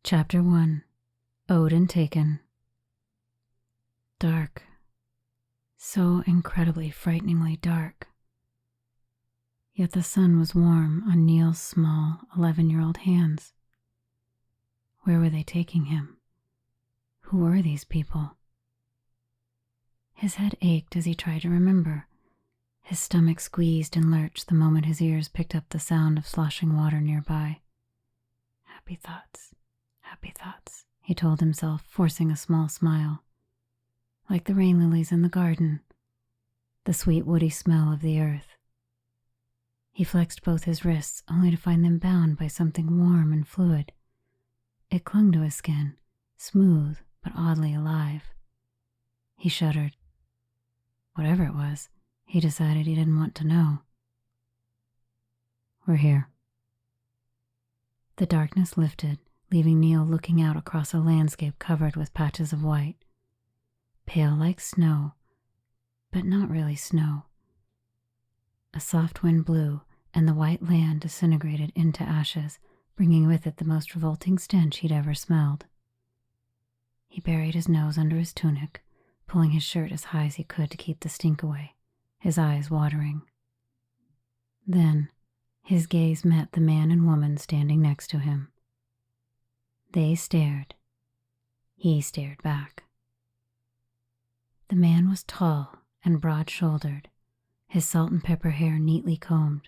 Chapter 1. Owed and Taken. Dark. So incredibly, frighteningly dark. Yet the sun was warm on Niil's small 11-year-old hands. Where were they taking him? Who were these people? His head ached as he tried to remember. His stomach squeezed and lurched the moment his ears picked up the sound of sloshing water nearby. Happy thoughts, he told himself, forcing a small smile. Like the rain lilies in the garden, the sweet woody smell of the earth. He flexed both his wrists only to find them bound by something warm and fluid. It clung to his skin, smooth but oddly alive. He shuddered. Whatever it was, he decided he didn't want to know. We're here. The darkness lifted, leaving Niil looking out across a landscape covered with patches of white. Pale like snow, but not really snow. A soft wind blew, and the white land disintegrated into ashes, bringing with it the most revolting stench he'd ever smelled. He buried his nose under his tunic, pulling his shirt as high as he could to keep the stink away, his eyes watering. Then, his gaze met the man and woman standing next to him. They stared. He stared back. The man was tall and broad-shouldered, his salt and pepper hair neatly combed.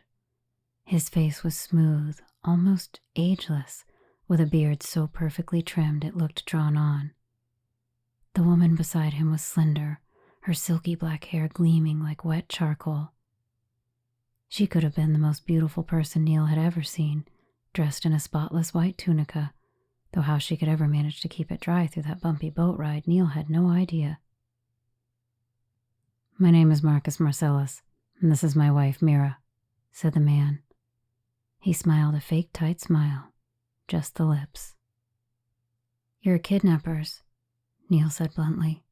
His face was smooth, almost ageless, with a beard so perfectly trimmed it looked drawn on. The woman beside him was slender, her silky black hair gleaming like wet charcoal. She could have been the most beautiful person Niil had ever seen, dressed in a spotless white tunica, though how she could ever manage to keep it dry through that bumpy boat ride, Niil had no idea. My name is Marcus Marcellus, and this is my wife, Mira, said the man. He smiled a fake tight smile, just the lips. You're kidnappers, Niil said bluntly.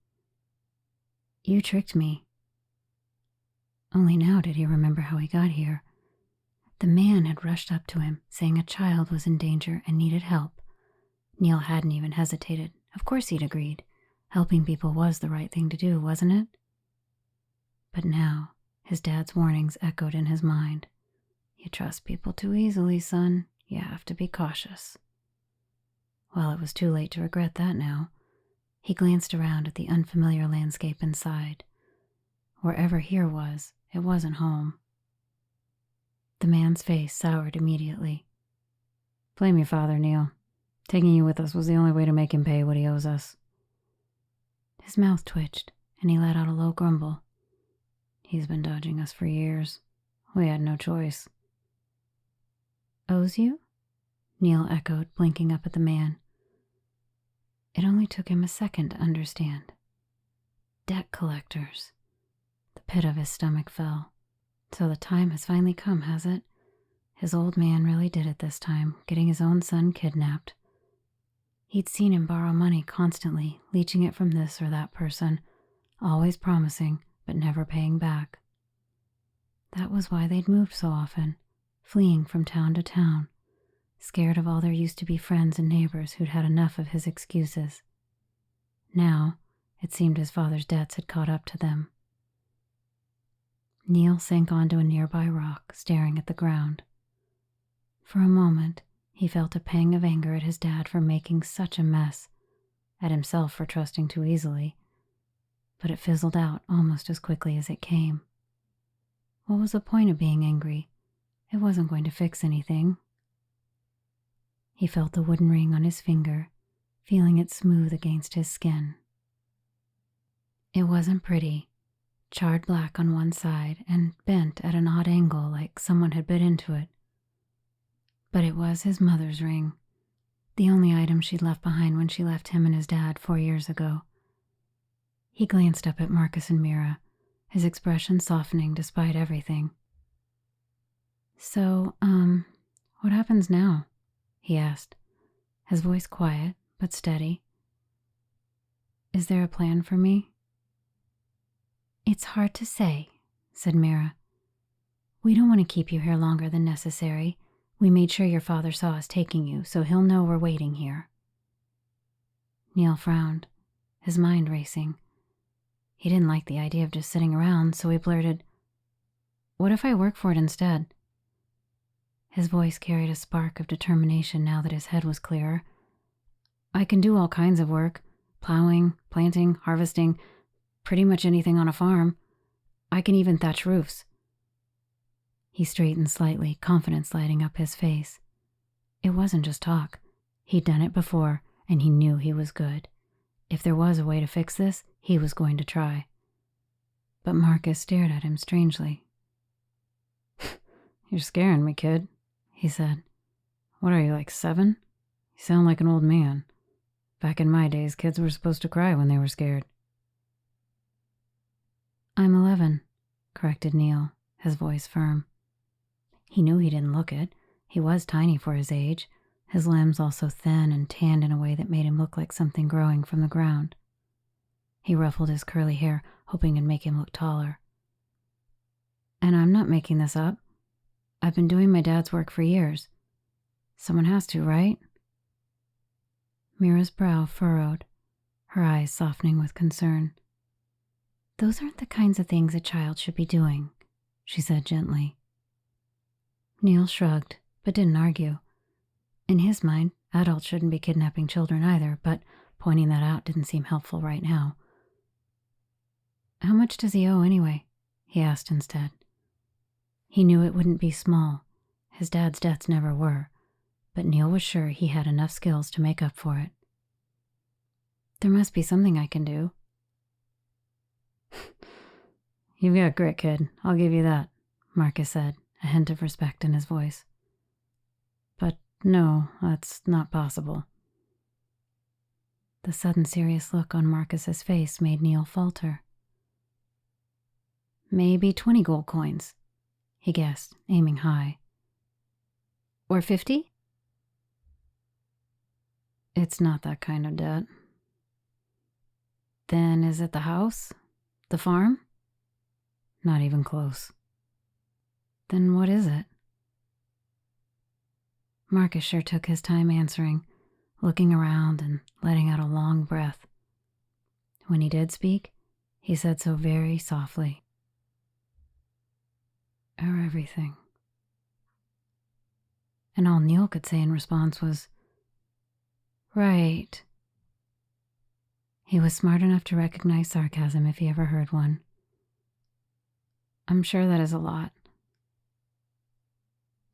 You tricked me. Only now did he remember how he got here. The man had rushed up to him, saying a child was in danger and needed help. Niil hadn't even hesitated. Of course he'd agreed. Helping people was the right thing to do, wasn't it? But now, his dad's warnings echoed in his mind. You trust people too easily, son. You have to be cautious. Well, it was too late to regret that now. He glanced around at the unfamiliar landscape inside. Wherever here was, it wasn't home. The man's face soured immediately. Blame your father, Niil. Taking you with us was the only way to make him pay what he owes us. His mouth twitched, and he let out a low grumble. He's been dodging us for years. We had no choice. Owes you? Niil echoed, blinking up at the man. It only took him a second to understand. Debt collectors. The pit of his stomach fell. So the time has finally come, has it? His old man really did it this time, getting his own son kidnapped. He'd seen him borrow money constantly, leeching it from this or that person, always promising, but never paying back. That was why they'd moved so often, fleeing from town to town, scared of all their used-to-be friends and neighbors who'd had enough of his excuses. Now, it seemed his father's debts had caught up to them. Niil sank onto a nearby rock, staring at the ground. For a moment, he felt a pang of anger at his dad for making such a mess, at himself for trusting too easily, but it fizzled out almost as quickly as it came. What was the point of being angry? It wasn't going to fix anything. He felt the wooden ring on his finger, feeling it smooth against his skin. It wasn't pretty, charred black on one side and bent at an odd angle like someone had bit into it. But it was his mother's ring, the only item she'd left behind when she left him and his dad 4 years ago. He glanced up at Marcus and Mira, his expression softening despite everything. So, what happens now? He asked, his voice quiet but steady. Is there a plan for me? It's hard to say, said Mira. We don't want to keep you here longer than necessary. We made sure your father saw us taking you, so he'll know we're waiting here. Niil frowned, his mind racing. He didn't like the idea of just sitting around, so he blurted, "What if I work for it instead?" His voice carried a spark of determination now that his head was clearer. "I can do all kinds of work. Plowing, planting, harvesting, pretty much anything on a farm. I can even thatch roofs." He straightened slightly, confidence lighting up his face. It wasn't just talk. He'd done it before, and he knew he was good. If there was a way to fix this, he was going to try. But Marcus stared at him strangely. "You're scaring me, kid," he said. "What are you, like 7? You sound like an old man. Back in my days, kids were supposed to cry when they were scared." "I'm 11, corrected Niil, his voice firm. He knew he didn't look it. He was tiny for his age, his limbs also thin and tanned in a way that made him look like something growing from the ground. He ruffled his curly hair, hoping it'd make him look taller. "And I'm not making this up. I've been doing my dad's work for years. Someone has to, right?" Mira's brow furrowed, her eyes softening with concern. "Those aren't the kinds of things a child should be doing," she said gently. Niil shrugged, but didn't argue. In his mind, adults shouldn't be kidnapping children either, but pointing that out didn't seem helpful right now. "How much does he owe anyway?" he asked instead. He knew it wouldn't be small. His dad's debts never were, but Niil was sure he had enough skills to make up for it. "There must be something I can do." "You've got grit, kid. I'll give you that," Marcus said, a hint of respect in his voice. "But no, that's not possible." The sudden serious look on Marcus's face made Niil falter. "Maybe 20 gold coins," he guessed, aiming high. "Or 50? "It's not that kind of debt." "Then is it the house? The farm?" "Not even close." "Then what is it?" Marcus sure took his time answering, looking around and letting out a long breath. When he did speak, he said so very softly. "Our everything." And all Niil could say in response was, "Right." He was smart enough to recognize sarcasm if he ever heard one. "I'm sure that is a lot."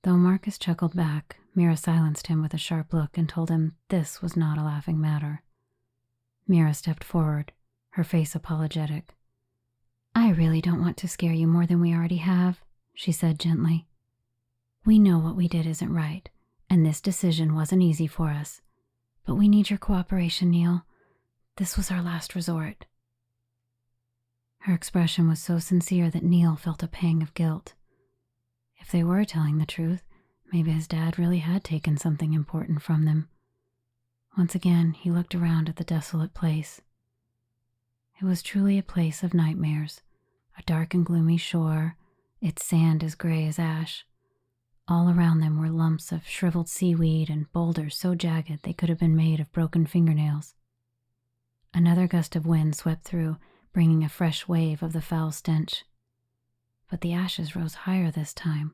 Though Marcus chuckled back, Mira silenced him with a sharp look and told him this was not a laughing matter. Mira stepped forward, her face apologetic. "I really don't want to scare you more than we already have," she said gently. "We know what we did isn't right, and this decision wasn't easy for us. But we need your cooperation, Niil. This was our last resort." Her expression was so sincere that Niil felt a pang of guilt. If they were telling the truth, maybe his dad really had taken something important from them. Once again, he looked around at the desolate place. It was truly a place of nightmares, a dark and gloomy shore, its sand as gray as ash. All around them were lumps of shriveled seaweed and boulders so jagged they could have been made of broken fingernails. Another gust of wind swept through, bringing a fresh wave of the foul stench. But the ashes rose higher this time,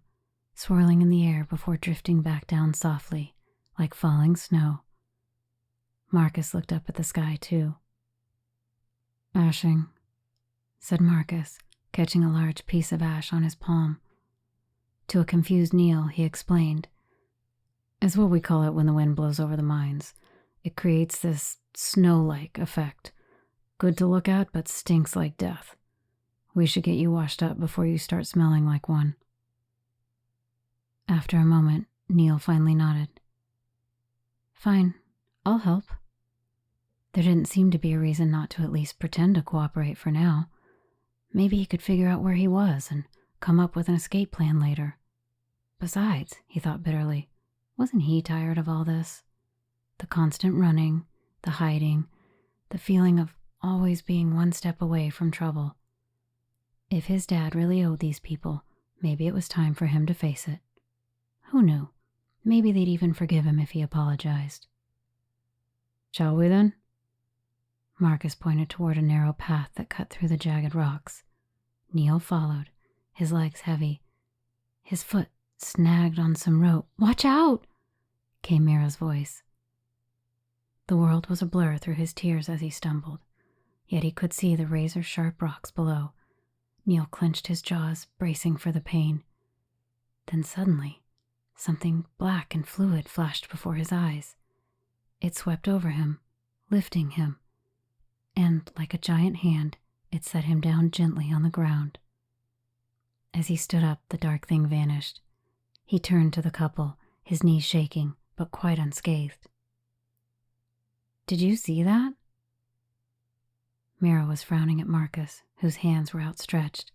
swirling in the air before drifting back down softly, like falling snow. Marcus looked up at the sky, too. "Ashing," said Marcus, catching a large piece of ash on his palm. To a confused Niil, he explained. "It's what we call it when the wind blows over the mines. It creates this snow-like effect. Good to look at, but stinks like death. We should get you washed up before you start smelling like one." After a moment, Niil finally nodded. "Fine, I'll help." There didn't seem to be a reason not to at least pretend to cooperate for now. Maybe he could figure out where he was and come up with an escape plan later. Besides, he thought bitterly, wasn't he tired of all this? The constant running, the hiding, the feeling of always being one step away from trouble. If his dad really owed these people, maybe it was time for him to face it. Who knew? Maybe they'd even forgive him if he apologized. "Shall we then?" Marcus pointed toward a narrow path that cut through the jagged rocks. Niil followed, his legs heavy. His foot snagged on some rope. "Watch out!" came Mira's voice. The world was a blur through his tears as he stumbled, yet he could see the razor-sharp rocks below. Niil clenched his jaws, bracing for the pain. Then suddenly, something black and fluid flashed before his eyes. It swept over him, lifting him, and, like a giant hand, it set him down gently on the ground. As he stood up, the dark thing vanished. He turned to the couple, his knees shaking, but quite unscathed. "Did you see that?" Mira was frowning at Marcus, whose hands were outstretched.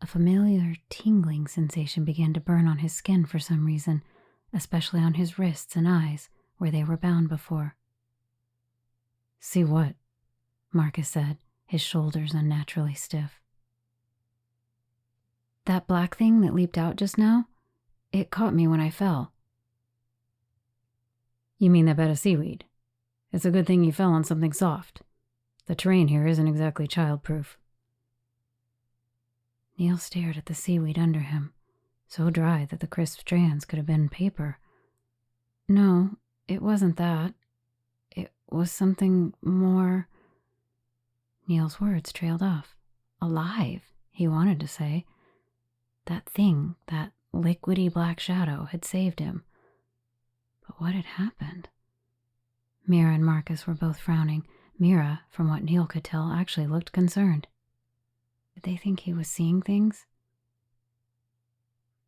A familiar tingling sensation began to burn on his skin for some reason, especially on his wrists and eyes, where they were bound before. "See what?" Marcus said, his shoulders unnaturally stiff. "That black thing that leaped out just now? It caught me when I fell." "You mean that bed of seaweed? It's a good thing you fell on something soft. The terrain here isn't exactly childproof." Niil stared at the seaweed under him, so dry that the crisp strands could have been paper. "No, it wasn't that. It was something more." Niil's words trailed off. "Alive," he wanted to say. That thing, that liquidy black shadow, had saved him. But what had happened? Mira and Marcus were both frowning. Mira, from what Niil could tell, actually looked concerned. Did they think he was seeing things?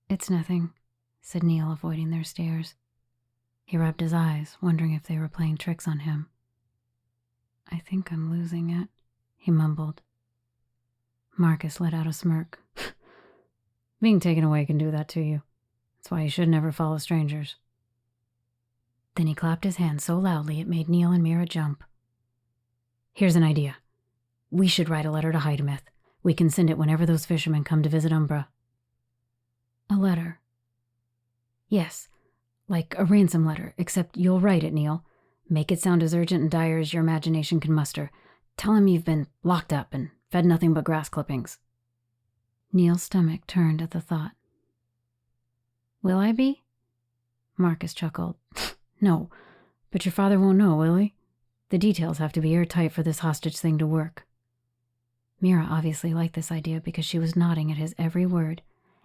"It's nothing," said Niil, avoiding their stares. He rubbed his eyes, wondering if they were playing tricks on him. "I think I'm losing it," he mumbled. Marcus let out a smirk. "Being taken away can do that to you. That's why you should never follow strangers." Then he clapped his hands so loudly it made Niil and Mira jump. "Here's an idea. We should write a letter to Hydemith. We can send it whenever those fishermen come to visit Umbra." "A letter?" "Yes, like a ransom letter, except you'll write it, Niil. Make it sound as urgent and dire as your imagination can muster. Tell him you've been locked up and fed nothing but grass clippings." Niil's stomach turned at the thought. "Will I be?" Marcus chuckled. "No, but your father won't know, will he? The details have to be airtight for this hostage thing to work." Mira obviously liked this idea because she was nodding at his every word.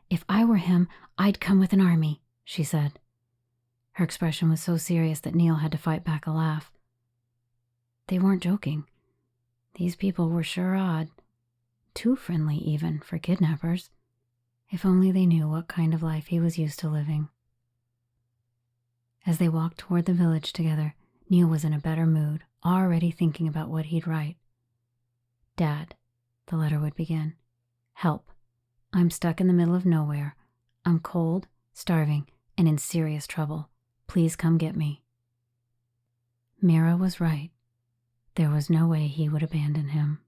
"If I were him, I'd come with an army," she said. Her expression was so serious that Niil had to fight back a laugh. They weren't joking. These people were sure odd. Too friendly, even, for kidnappers. If only they knew what kind of life he was used to living. As they walked toward the village together, Niil was in a better mood, already thinking about what he'd write. "Dad," the letter would begin. "Help. I'm stuck in the middle of nowhere. I'm cold, starving, and in serious trouble. Please come get me." Mira was right. There was no way he would abandon him.